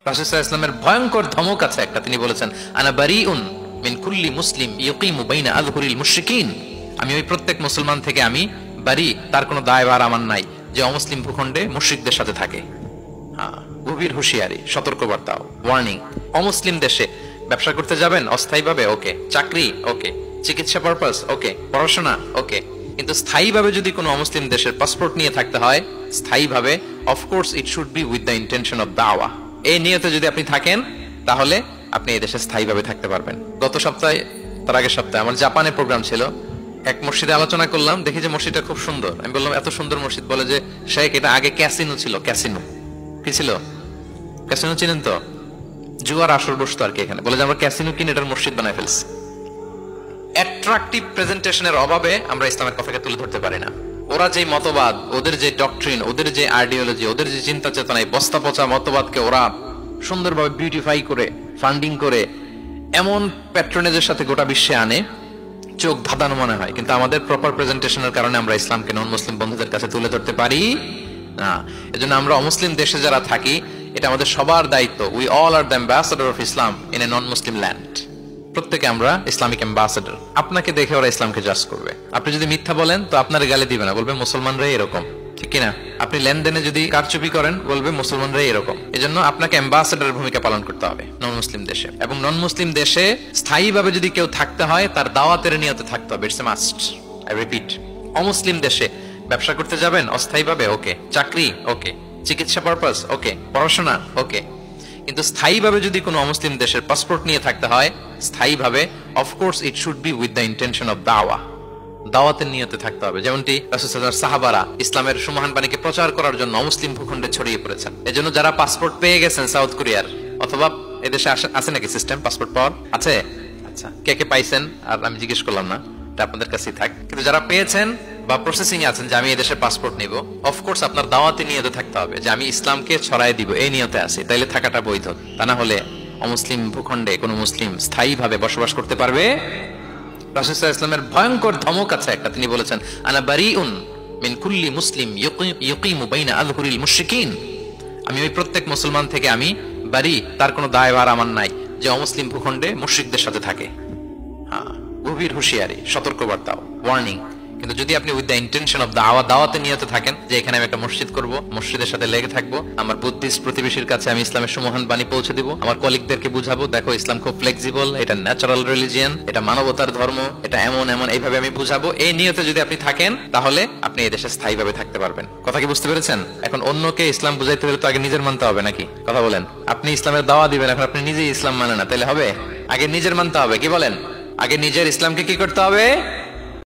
রাসূল সাল্লাল্লাহু আলাইহি ওয়াসাল্লামের ভয়ঙ্কর ধমক আছে একটা, তিনি বলেছেন আনা বারিউন মিন কুল্লি মুসলিম ইয়কিমু বাইনা আযহুরিল মুশরিকিন, আমি ওই প্রত্যেক মুসলমান থেকে আমি বারি, তার কোনো দায়ভার আমার নাই যে অমুসলিম ভূখণ্ডে মুশরিকদের সাথে থাকে। হ্যাঁ, গভীর হুঁশিয়ারি, সতর্কবার্তা, ওয়ার্নিং। অমুসলিম দেশে ব্যবসা করতে যাবেন অস্থায়ীভাবে, ওকে। চাকরি, ওকে। চিকিৎসা পারপাস, ওকে। পড়াশোনা, ওকে। কিন্তু স্থায়ীভাবে যদি কোনো অমুসলিম দেশের পাসপোর্ট নিয়ে থাকতে হয়, স্থায়ীভাবে, of course it should be with the intention of দাওয়া। এই নিয়তে যদি আপনি থাকেন তাহলে আপনি এই দেশে স্থায়ীভাবে থাকতে পারবেন। গত সপ্তাহে, তার আগের সপ্তাহে আমার জাপানে প্রোগ্রাম ছিল, এক মসজিদে আলোচনা করলাম, দেখি যে মসজিদটা খুব সুন্দর। আমি বললাম এত সুন্দর মসজিদ, বলে যে শেখ এটা আগে ক্যাসিনো ছিল। ক্যাসিনো কি ছিল? ক্যাসিনো চিনেন তো? জুয়ার আসর বসতো আর কি এখানে। বলে যে আমরা ক্যাসিনো কিনে এটার মসজিদ বানায় ফেলছি। অ্যাট্রাকটিভ প্রেজেন্টেশনের অভাবে আমরা ইসলামের কথাকে তুলে ধরতে পারি না। ওরা যে মতবাদ, ওদের যে ডক্ট্রিন, ওদের যে আইডিওলজি, ওদের যে চিন্তা চেতনা, এই বস্তা পচা মতবাদকে ওরা সুন্দরভাবে বিউটিফাই করে, ফান্ডিং করে, এমন প্যাট্রনেজের সাথে গোটা বিশ্বে আনে, চোখ ধাঁধানো মনে হয়। কিন্তু আমাদের প্রপার প্রেজেন্টেশনের কারণে আমরা ইসলামকে নন মুসলিম বন্ধুদের কাছে তুলে ধরতে পারি না। এজন্য আমরা অমুসলিম দেশে যারা থাকি, এটা আমাদের সবার দায়িত্ব। We all are the ambassador of Islam in a non Muslim land. প্রত্যেকে আমরা ইসলামিক অ্যাম্বাসেডর। আপনাকে দেখে ওরা ইসলামকে জাজ করবে। আপনি যদি মিথ্যা বলেন তো আপনার গালি দিবে না, বলবে মুসলমানরাই এরকম, ঠিক কিনা? আপনি লেনদেনে যদি কারচুপি করেন, বলবে মুসলমানরাই এরকম। এজন্য আপনাকে অ্যাম্বাসেডরের ভূমিকা পালন করতে হবে নন মুসলিম দেশে। এবং নন মুসলিম দেশে স্থায়ীভাবে যদি কেউ থাকতে হয়, তার দাওয়াতের নিয়তে থাকতে হবে। It's a must, I repeat. অমুসলিম দেশে ব্যবসা করতে যাবেন অস্থায়ীভাবে, ওকে। চাকরি, ওকে। চিকিৎসা পারপাস, ওকে। পড়াশোনা, ওকে। কিন্তু স্থায়ীভাবে যদি কোনো অমুসলিম দেশের পাসপোর্ট নিয়ে থাকতে হয়, স্থায়ীভাবে, of course it should be with the intention of দাওয়া। দাওয়াতের নিয়তে থাকতে হবে। যেমনটি রাসূল সাল্লাল্লাহু আলাইহি ওয়াসাল্লাম সাহাবারা ইসলামের সুমহান বাণীকে প্রচার করার জন্য অমুসলিম ভূখণ্ডে ছড়িয়ে পড়েছেন। এজন্য যারা পাসপোর্ট পেয়ে গেছেন সাউথ কোরিয়ার, অথবা এদেশে আছে নাকি সিস্টেম পাসপোর্ট পাওয়ার? আছে? আচ্ছা, কে কে পাইছেন আর আমি জিজ্ঞেস করলাম না, এটা আপনাদের কাছেই থাক। কিন্তু যারা পেয়েছেন বা প্রসেসিং এ আছেন যে আমি এই দেশের পাসপোর্ট নিব, অফকোর্স আপনার দাওয়াতে নিয়তে থাকতে হবে যে আমি ইসলামকে ছড়াই দিব, এই নিয়তে আছি, তাইলে থাকাটা বৈধ। তা না হলে অমুসলিম ভূখণ্ডে কোনো মুসলিম স্থায়ীভাবে বসবাস করতে পারবে? রাসূল সাল্লাল্লাহু আলাইহি ওয়াসাল্লামের ভয়ঙ্কর ধমক আছে একটা, তিনি বলেছেন আনা বারিউন মিন কুল্লি মুসলিম ইয়কিমু বাইনা আযহুরিল মুশরিকিন, আমি ওই প্রত্যেক মুসলমান থেকে আমি বারি, তার কোনো দায়ভার আমার নাই যে অমুসলিম ভূখণ্ডে মুশরিকদের সাথে থাকে। হ্যাঁ, গভীর হুঁশিয়ারি, সতর্কবার্তা, ওয়ার্নিং। কিন্তু যদি আপনি উইথ দ্য ইন্টেনশন অফ দাওয়াতে নিয়তে থাকেন যে এখানে আমি একটা মসজিদ করব, মসজিদের সাথে লেগে থাকবো, আমার বুদ্ধিস্ট প্রতিবেশীর কাছে আমি ইসলামের সুমহান বাণী পৌঁছে দিব, আমার কলিগদেরকে বুঝাবো দেখো ইসলাম খুব ফ্লেক্সিবল, এটা ন্যাচারাল রিলিজিয়ান, এটা মানবতার ধর্ম, এটা এমন এমন, এইভাবে আমি বুঝাবো, এই নিয়তে যদি আপনি থাকেন তাহলে আপনি এই দেশে স্থায়ীভাবে থাকতে পারবেন। কথা কি বুঝতে পেরেছেন? এখন অন্যকে ইসলাম বুঝাইতে হলে তো আগে নিজের মানতে হবে নাকি? কথা বলেন। আপনি ইসলামের দাওয়া দিবেন, এখন আপনি নিজেই ইসলাম মানে না, তাহলে হবে? আগে নিজের মানতে হবে। কি বলেন? আগে নিজের ইসলামকে কি করতে হবে?